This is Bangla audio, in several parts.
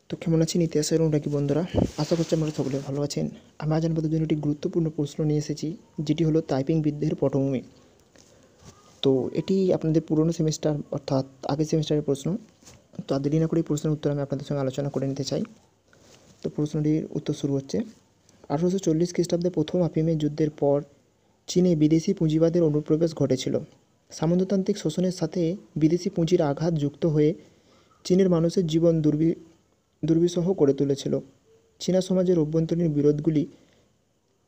তো কেমন আছেন ইতিহাসের নাকি বন্ধুরা? আশা করছি আমরা সকলে ভালো আছেন। আমি আজ আপনাদের জন্য একটি গুরুত্বপূর্ণ প্রশ্ন নিয়ে এসেছি, যেটি হলো টাইপিং বিদ্যের পটভূমি। তো এটি আপনাদের পুরনো সেমিস্টার অর্থাৎ আগের সেমিস্টারের প্রশ্ন। তো আর দেরি না করে এই প্রশ্নের উত্তর আমি আপনাদের সঙ্গে আলোচনা করে নিতে চাই। তো প্রশ্নটির উত্তর শুরু হচ্ছে, 1840 খ্রিস্টাব্দে প্রথম আফিমের যুদ্ধের পর চীনে বিদেশি পুঁজিবাদের অনুপ্রবেশ ঘটেছিল। সামন্ততান্ত্রিক শোষণের সাথে বিদেশি পুঁজির আঘাত যুক্ত হয়ে চীনের মানুষের জীবন দুর্বিষহ করে তুলেছিল। চীনা সমাজের অভ্যন্তরীণ বিরোধগুলি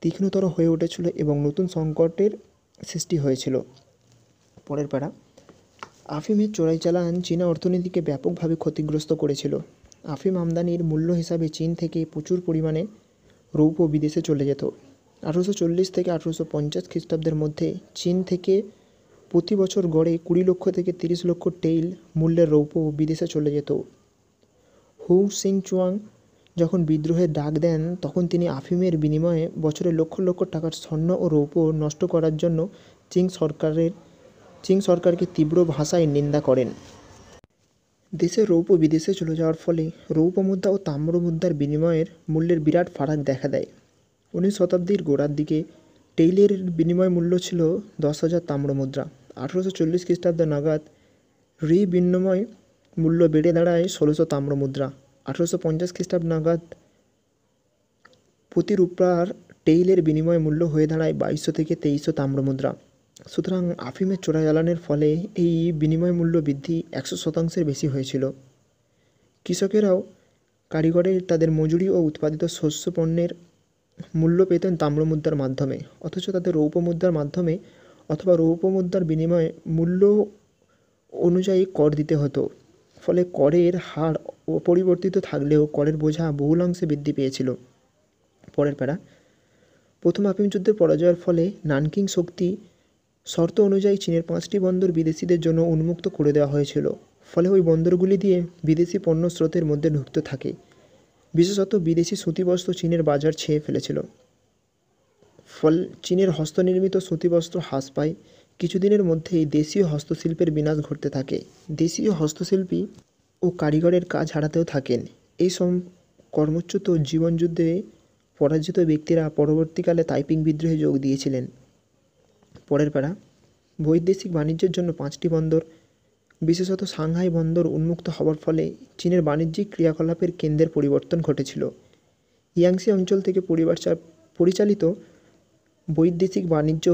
তীক্ষ্ণতর হয়ে উঠেছিল এবং নতুন সংকটের সৃষ্টি হয়েছিল। পরের পাড়া, আফিমের চোরাইচালান চীনা অর্থনীতিকে ব্যাপকভাবে ক্ষতিগ্রস্ত করেছিল। আফিম আমদানির মূল্য হিসাবে চীন থেকে প্রচুর পরিমাণে রৌপ্য বিদেশে চলে যেত। 1840 থেকে 1850 খ্রিস্টাব্দের মধ্যে চীন থেকে প্রতি বছর গড়ে 20 লক্ষ থেকে 30 লক্ষ টেইল মূল্যের রৌপ্য বিদেশে চলে যেত। হু সিংচুয়াং যখন বিদ্রোহের ডাক দেন, তখন তিনি আফিমের বিনিময়ে বছরে লক্ষ লক্ষ টাকার স্বর্ণ ও রৌপ্য নষ্ট করার জন্য চিং সরকারকে তীব্র ভাষায় নিন্দা করেন। দেশের রৌপ্য বিদেশে চলে যাওয়ার ফলে রৌপ্য মুদ্রা ও তাম্র মুদ্রার বিনিময়ের মূল্যের বিরাট ফারাক দেখা দেয়। 19 শতাব্দীর গোড়ার দিকে টেইলের বিনিময় মূল্য ছিল 10,000 তাম্র মুদ্রা। 1840 খ্রিস্টাব্দ নাগাদ বিনিময় মূল্য বেড়ে দাঁড়ায় 1600 তাম্র মুদ্রা। 1850 খ্রিস্টাব্দ নাগাদ প্রতি রূপার টেইলের বিনিময় মূল্য হয়ে দাঁড়ায় 2200 থেকে 2300 তাম্র মুদ্রা। সুতরাং আফিমের চোরাচালানের ফলে এই বিনিময় মূল্য বৃদ্ধি 100% বেশি হয়েছিল। কৃষকেরাও কারিগরের তাদের মজুরি ও উৎপাদিত শস্য পণ্যের মূল্য পেতেন তাম্র মুদ্রার মাধ্যমে, অথচ তাদের রৌপ্য মুদ্রার মাধ্যমে অথবা রৌপ্য মুদ্রার বিনিময়ে মূল্য অনুযায়ী কর দিতে হতো। ফলে করের হার অপরিবর্তিত থাকলেও করের বোঝা বহুলাংশে বৃদ্ধি পেয়েছিল। পরের প্যারা, প্রথম আফিম যুদ্ধের পরাজয়ের ফলে নানকিং শর্ত অনুযায়ী চীনের 5টি বন্দর বিদেশিদের জন্য উন্মুক্ত করে দেওয়া হয়েছিল। ফলে ওই বন্দরগুলি দিয়ে বিদেশি পণ্য স্রোতের মধ্যে ঢুকতে থাকে। বিশেষত বিদেশি সুতিবস্ত্র চীনের বাজার ছেয়ে ফেলেছিল। চীনের হস্তনির্মিত সুতিবস্ত্র হ্রাস পায়। কিছুদিনের মধ্যেই দেশীয় হস্তশিল্পের বিনাশ ঘটতে থাকে। দেশীয় হস্তশিল্পী ও কারিগরের কাজ হারাতেও থাকেন। এই কর্মচ্যুত জীবনযুদ্ধে পরাজিত ব্যক্তিরা পরবর্তীকালে তাইপিং বিদ্রোহে যোগ দিয়েছিলেন। পরের পাড়া, বৈদেশিক বাণিজ্যের জন্য 5টি বন্দর, বিশেষত সাংহাই বন্দর উন্মুক্ত হওয়ার ফলে চীনের বাণিজ্যিক ক্রিয়াকলাপের কেন্দ্রের পরিবর্তন ঘটেছিল। ইয়াংসি অঞ্চল থেকে পরিচালিত বৈদেশিক বাণিজ্য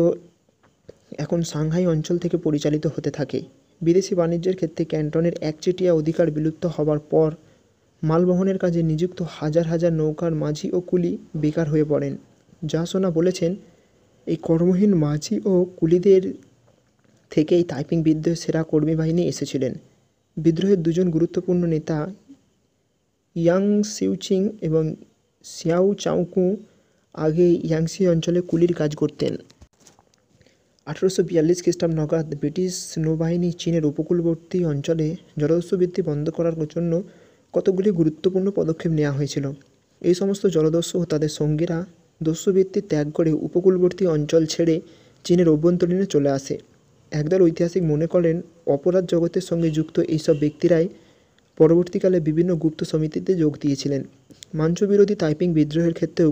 এখন সাংহাই অঞ্চল থেকে পরিচালিত হতে থাকে। বিদেশি বাণিজ্যের ক্ষেত্রে ক্যান্টনের একচেটিয়া অধিকার বিলুপ্ত হবার পর মাল বহনের কাজে নিযুক্ত হাজার হাজার নৌকার মাঝি ও কুলি বেকার হয়ে পড়েন। যা শোনা বলেছেন, এই কর্মহীন মাঝি ও কুলিদের থেকেই তাইপিং বিদ্রোহের সেরা কর্মী বাহিনী এসেছিলেন। বিদ্রোহের দুজন গুরুত্বপূর্ণ নেতা ইয়াং সিউচিং এবং সিয়াও চাউকু আগে ইয়াংসি অঞ্চলে কুলির কাজ করতেন। 1842 খ্রিস্টাব্দ নাগাদ ব্রিটিশ নৌবাহিনী চীনের উপকূলবর্তী অঞ্চলে জলদস্যু বৃদ্ধি বন্ধ করার জন্য কতগুলি গুরুত্বপূর্ণ পদক্ষেপ নেওয়া হয়েছিল। এই সমস্ত জলদস্যু ও তাদের সঙ্গীরা দস্যুবৃত্তি ত্যাগ করে উপকূলবর্তী অঞ্চল ছেড়ে চীনের অভ্যন্তরীণে চলে আসে। একদল ঐতিহাসিক মনে করেন, অপরাধ জগতের সঙ্গে যুক্ত এইসব ব্যক্তিরাই পরবর্তীকালে বিভিন্ন গুপ্ত সমিতিতে যোগ দিয়েছিলেন। মাঞ্চু বিরোধী তাইপিং বিদ্রোহের ক্ষেত্রেও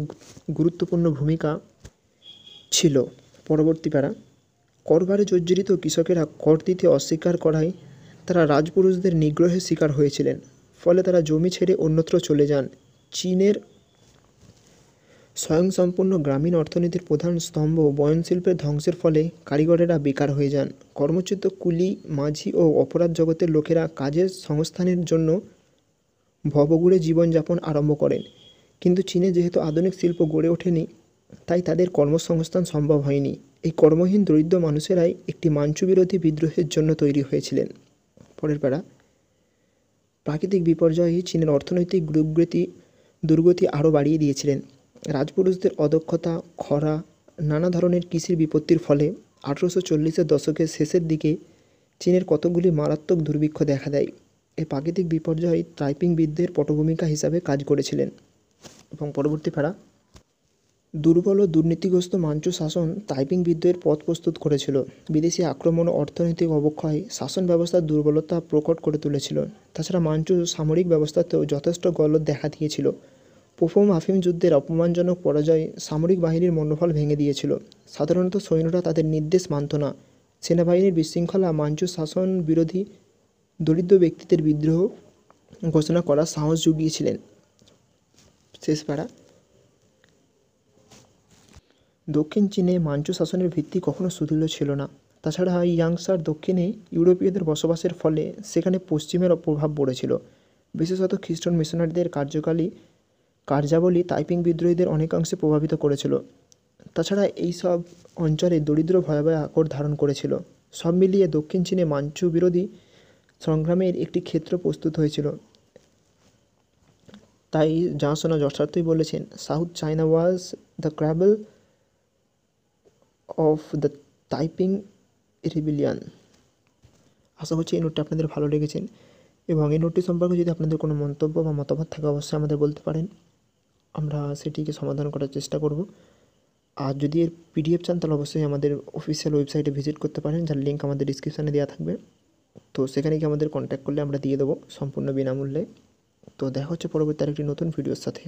গুরুত্বপূর্ণ ভূমিকা ছিল। পরবর্তী প্যারা, করভারে জর্জরিত কৃষকেরা কর দিতে অস্বীকার করায় তারা রাজপুরুষদের নিগ্রহের শিকার হয়েছিলেন। ফলে তারা জমি ছেড়ে অন্যত্র চলে যান। চীনের স্বয়ংসম্পূর্ণ গ্রামীণ অর্থনীতির প্রধান স্তম্ভ বয়নশিল্পের ধ্বংসের ফলে কারিগরেরা বেকার হয়ে যান। কর্মচ্যুত কুলি, মাঝি ও অপরাধ জগতের লোকেরা কাজের সংস্থানের জন্য ভবঘুরে জীবনযাপন আরম্ভ করেন। কিন্তু চীনে যেহেতু আধুনিক শিল্প গড়ে ওঠেনি, তাই তাদের কর্মসংস্থান সম্ভব হয়নি। এই কর্মহীন দরিদ্র মানুষেরাই একটি মাঞ্চু বিরোধী বিদ্রোহের জন্য তৈরি হয়েছিলেন। পরের পাড়া, প্রাকৃতিক বিপর্যয় চীনের অর্থনৈতিক দুর্গতি আরও বাড়িয়ে দিয়েছিলেন। রাজপুরুষদের অদক্ষতা, খরা, নানা ধরনের কৃষির বিপত্তির ফলে 1840-এর দশকের শেষের দিকে চীনের কতগুলি মারাত্মক দুর্ভিক্ষ দেখা দেয়। এই প্রাকৃতিক বিপর্যয় তাইপিং বিদ্রোহের পটভূমিকা হিসাবে কাজ করেছিলেন। এবং পরবর্তী পাড়া, দুর্বল ও দুর্নীতিগ্রস্ত মাঞ্চু শাসন তাইপিং বিদ্রোহের পথ প্রস্তুত করেছিল। বিদেশি আক্রমণ ও অর্থনৈতিক অবক্ষয় শাসন ব্যবস্থার দুর্বলতা প্রকট করে তুলেছিল। তাছাড়া মাঞ্চু সামরিক ব্যবস্থাতেও যথেষ্ট গলদ দেখা দিয়েছিল। প্রথম আফিম যুদ্ধের অপমানজনক পরাজয় সামরিক বাহিনীর মনোবল ভেঙে দিয়েছিল। সাধারণত সৈন্যরা তাদের নির্দেশ মানত না। সেনাবাহিনীর বিশৃঙ্খলা মাঞ্চু শাসন বিরোধী দরিদ্র ব্যক্তিদের বিদ্রোহ ঘোষণা করার সাহস জুগিয়েছিলেন। শেষ পাড়া। দক্ষিণ চীনে মাঞ্চু শাসনের ভিত্তি কখনো সুদৃঢ় ছিল না। তাছাড়া ইয়াংসার দক্ষিণে ইউরোপীয়দের বসবাসের ফলে সেখানে পশ্চিমের প্রভাব পড়েছিল। বিশেষত খ্রিস্টান মিশনারিদের কার্যাবলী তাইপিং বিদ্রোহীদের অনেকাংশে প্রভাবিত করেছিল। তাছাড়া এইসব অঞ্চলে দরিদ্র ভয়াবহ আকার ধারণ করেছিল। সব মিলিয়ে দক্ষিণ চীনে মাঞ্চু বিরোধী সংগ্রামের একটি ক্ষেত্র প্রস্তুত হয়েছিল। তাই জানাশোনা যথার্থই বলেছেন, south China was the cradle of the Taiping rebellion. আশা করছি এই নোটটি আপনাদের ভালো লেগেছেন, এবং এই নোটটি সম্পর্কে যদি আপনাদের কোনো মন্তব্য বা মতামত থাকে অবশ্যই আমাদের বলতে পারেন। আমরা সেটিকে সমাধান করার চেষ্টা করব। আর যদি এর পিডিএফ চান তাহলে অবশ্যই আমাদের অফিসিয়াল ওয়েবসাইটে ভিজিট করতে পারেন, যার লিঙ্ক আমাদের ডিসক্রিপশানে দেওয়া থাকবে। তো সেখানে গিয়ে আমাদের কন্ট্যাক্ট করলে আমরা দিয়ে দেবো সম্পূর্ণ বিনামূল্যে। তো দেখা হচ্ছে পরবর্তী আরেকটি নতুন ভিডিওর সাথে।